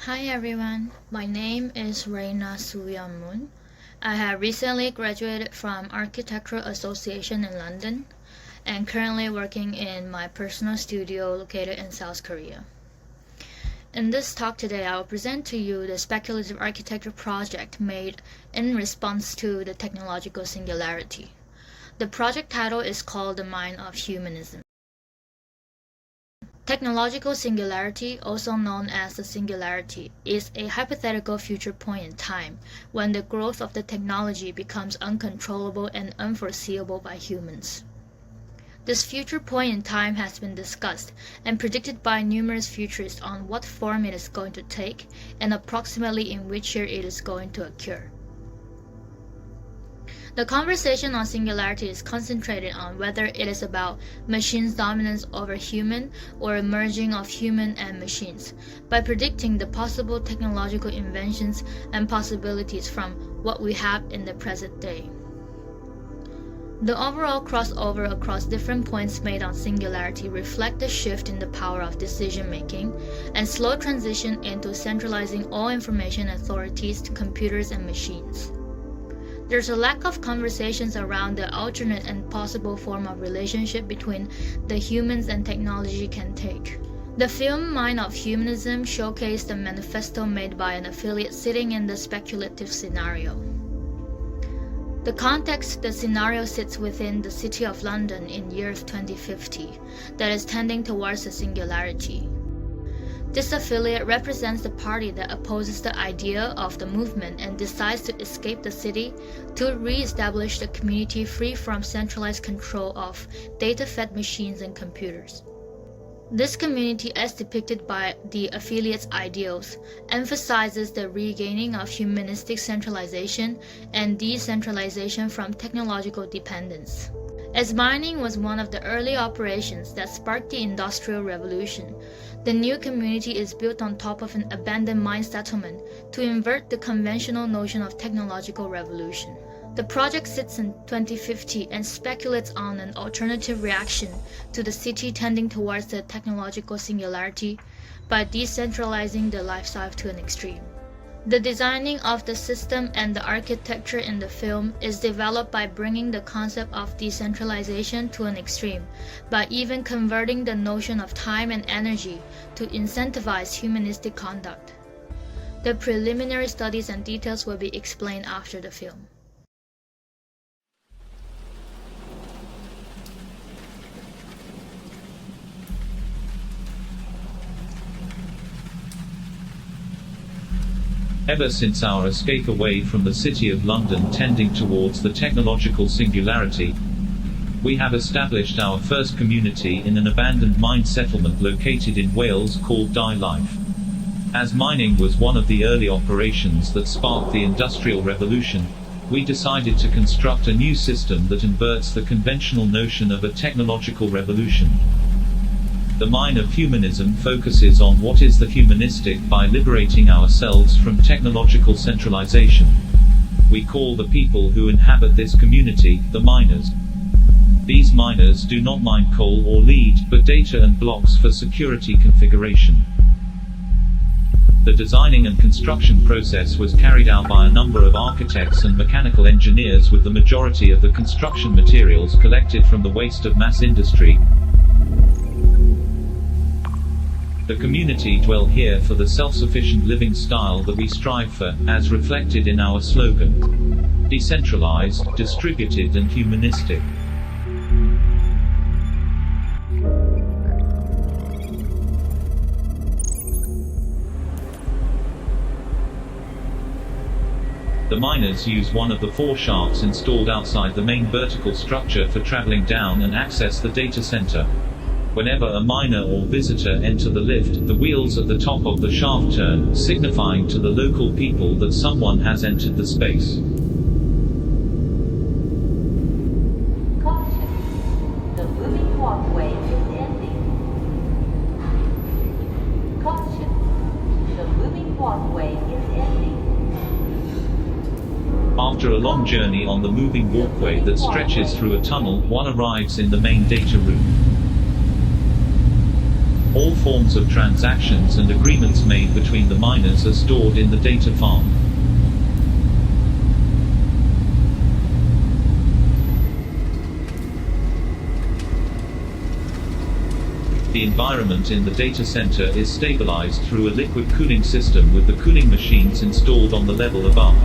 Hi everyone, my name is Reina Suyeon Mun. I have recently graduated from Architectural Association in London and currently working in my personal studio located in South Korea. In this talk today, I will present to you the speculative architecture project made in response to the technological singularity. The project title is called the Mine of Humanism. Technological singularity, also known as the singularity, is a hypothetical future point in time when the growth of the technology becomes uncontrollable and unforeseeable by humans. This future point in time has been discussed and predicted by numerous futurists on what form it is going to take and approximately in which year it is going to occur. The conversation on singularity is concentrated on whether it is about machines' dominance over human or a merging of human and machines, by predicting the possible technological inventions and possibilities from what we have in the present day. The overall crossover across different points made on singularity reflect the shift in the power of decision-making and slow transition into centralizing all information authorities to computers and machines. There's a lack of conversations around the alternate and possible form of relationship between the humans and technology can take. The film Mine of Humanism showcased the manifesto made by an affiliate sitting in the speculative scenario. The context the scenario sits within the City of London in year 2050 that is tending towards a singularity. This affiliate represents the party that opposes the idea of the movement and decides to escape the city to re-establish the community free from centralized control of data-fed machines and computers. This community, as depicted by the affiliate's ideals, emphasizes the regaining of humanistic centralization and decentralization from technological dependence. As mining was one of the early operations that sparked the Industrial Revolution, the new community is built on top of an abandoned mine settlement to invert the conventional notion of technological revolution. The project sits in 2050 and speculates on an alternative reaction to the city tending towards the technological singularity by decentralizing the lifestyle to an extreme. The designing of the system and the architecture in the film is developed by bringing the concept of decentralization to an extreme, by even converting the notion of time and energy to incentivize humanistic conduct. The preliminary studies and details will be explained after the film. Ever since our escape away from the City of London tending towards the technological singularity, we have established our first community in an abandoned mine settlement located in Wales called Die Life. As mining was one of the early operations that sparked the Industrial Revolution, we decided to construct a new system that inverts the conventional notion of a technological revolution. The Mine of Humanism focuses on what is the humanistic by liberating ourselves from technological centralization. We call the people who inhabit this community the miners. These miners do not mine coal or lead, but data and blocks for security configuration. The designing and construction process was carried out by a number of architects and mechanical engineers, with the majority of the construction materials collected from the waste of mass industry. The community dwell here for the self-sufficient living style that we strive for, as reflected in our slogan: decentralized, distributed and humanistic. The miners use one of the 4 shafts installed outside the main vertical structure for traveling down and access the data center. Whenever a miner or visitor enter the lift, the wheels at the top of the shaft turn, signifying to the local people that someone has entered the space. Caution. The moving walkway is ending. Caution. The moving walkway is ending. After a long journey on the moving walkway that stretches through a tunnel, one arrives in the main data room. All forms of transactions and agreements made between the miners are stored in the data farm. The environment in the data center is stabilized through a liquid cooling system with the cooling machines installed on the level above.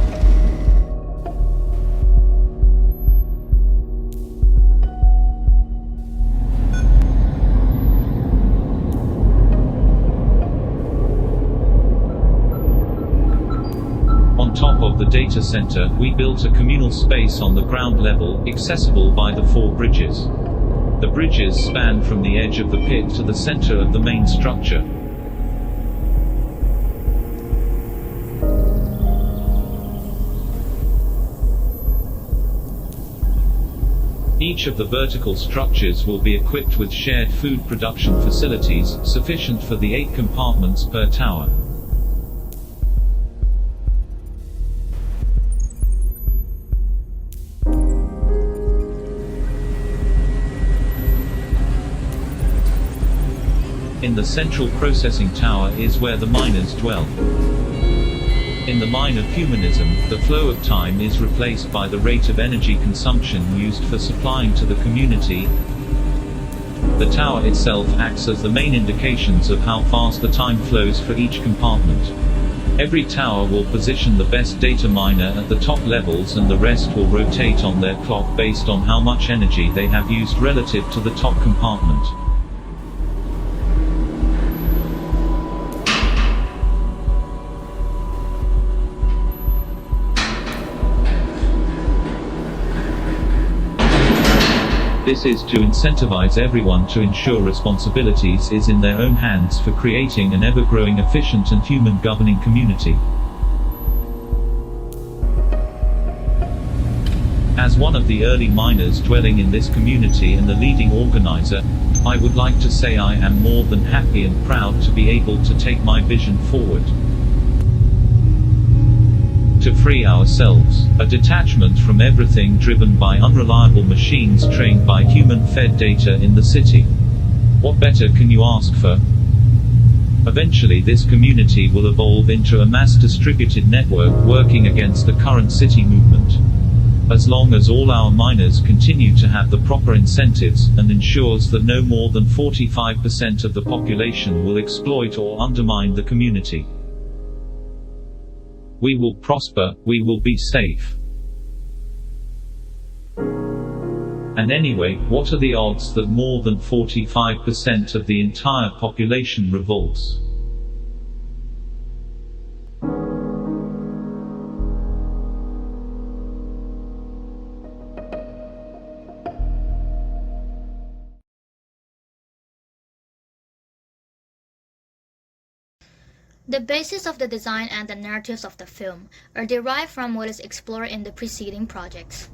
On top of the data center, we built a communal space on the ground level, accessible by the 4 bridges. The bridges span from the edge of the pit to the center of the main structure. Each of the vertical structures will be equipped with shared food production facilities, sufficient for the 8 compartments per tower. In the central processing tower is where the miners dwell. In the Mine of Humanism, the flow of time is replaced by the rate of energy consumption used for supplying to the community. The tower itself acts as the main indications of how fast the time flows for each compartment. Every tower will position the best data miner at the top levels, and the rest will rotate on their clock based on how much energy they have used relative to the top compartment. This is to incentivize everyone to ensure responsibilities is in their own hands for creating an ever-growing efficient and human governing community. As one of the early miners dwelling in this community and the leading organizer, I would like to say I am more than happy and proud to be able to take my vision forward. To free ourselves, a detachment from everything driven by unreliable machines trained by human-fed data in the city. What better can you ask for? Eventually this community will evolve into a mass-distributed network working against the current city movement. As long as all our miners continue to have the proper incentives, and ensures that no more than 45% of the population will exploit or undermine the community, we will prosper, we will be safe. And anyway, what are the odds that more than 45% of the entire population revolts? The basis of the design and the narratives of the film are derived from what is explored in the preceding projects.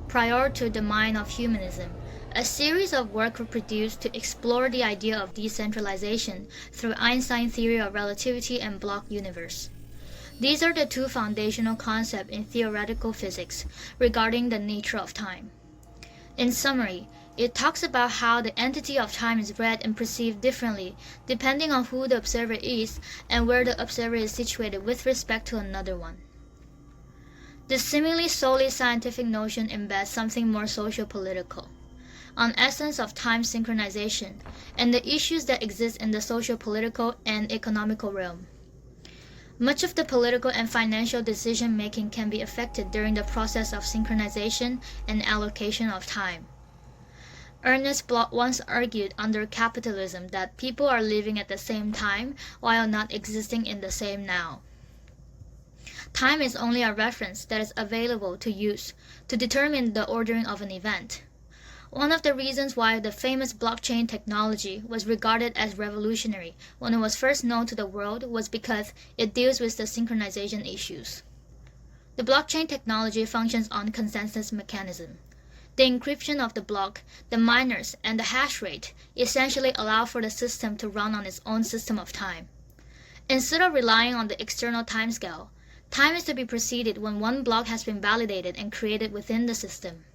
Prior to the Mine of Humanism, a series of work were produced to explore the idea of decentralization through Einstein's theory of relativity and block universe. These are the 2 foundational concepts in theoretical physics regarding the nature of time. In summary, it talks about how the entity of time is read and perceived differently depending on who the observer is and where the observer is situated with respect to another one. The seemingly solely scientific notion embeds something more socio-political, an essence of time synchronization, and the issues that exist in the socio-political and economical realm. Much of the political and financial decision-making can be affected during the process of synchronization and allocation of time. Ernest Bloch once argued under capitalism that people are living at the same time while not existing in the same now. Time is only a reference that is available to use to determine the ordering of an event. One of the reasons why the famous blockchain technology was regarded as revolutionary when it was first known to the world was because it deals with the synchronization issues. The blockchain technology functions on consensus mechanism. The encryption of the block, the miners, and the hash rate essentially allow for the system to run on its own system of time. Instead of relying on the external timescale, time is to be preceded when one block has been validated and created within the system.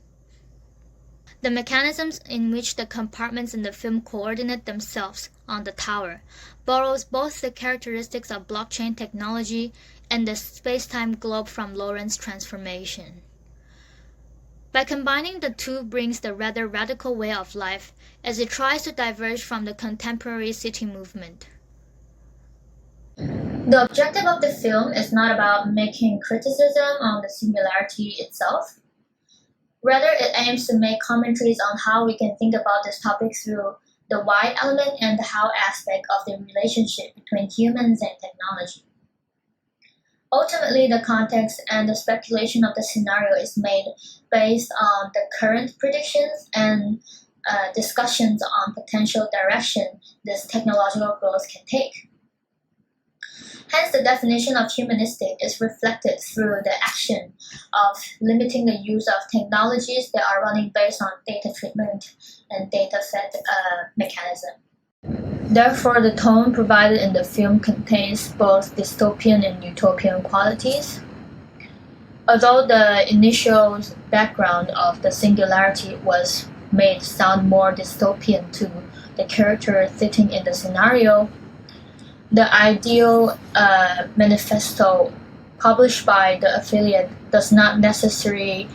The mechanisms in which the compartments in the film coordinate themselves on the tower borrows both the characteristics of blockchain technology and the space-time globe from Lorentz transformation. By combining the two brings the rather radical way of life as it tries to diverge from the contemporary city movement. The objective of the film is not about making criticism on the singularity itself. Rather, it aims to make commentaries on how we can think about this topic through the why element and the how aspect of the relationship between humans and technology. Ultimately, the context and the speculation of the scenario is made based on the current predictions and discussions on potential direction this technological growth can take. Hence, the definition of humanistic is reflected through the action of limiting the use of technologies that are running based on data treatment and data-fed mechanism. Therefore, the tone provided in the film contains both dystopian and utopian qualities. Although the initial background of the singularity was made sound more dystopian to the character sitting in the scenario, the ideal manifesto published by the affiliate does not necessarily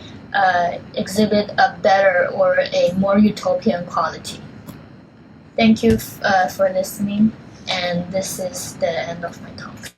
exhibit a better or a more utopian quality. Thank you for listening, and this is the end of my talk.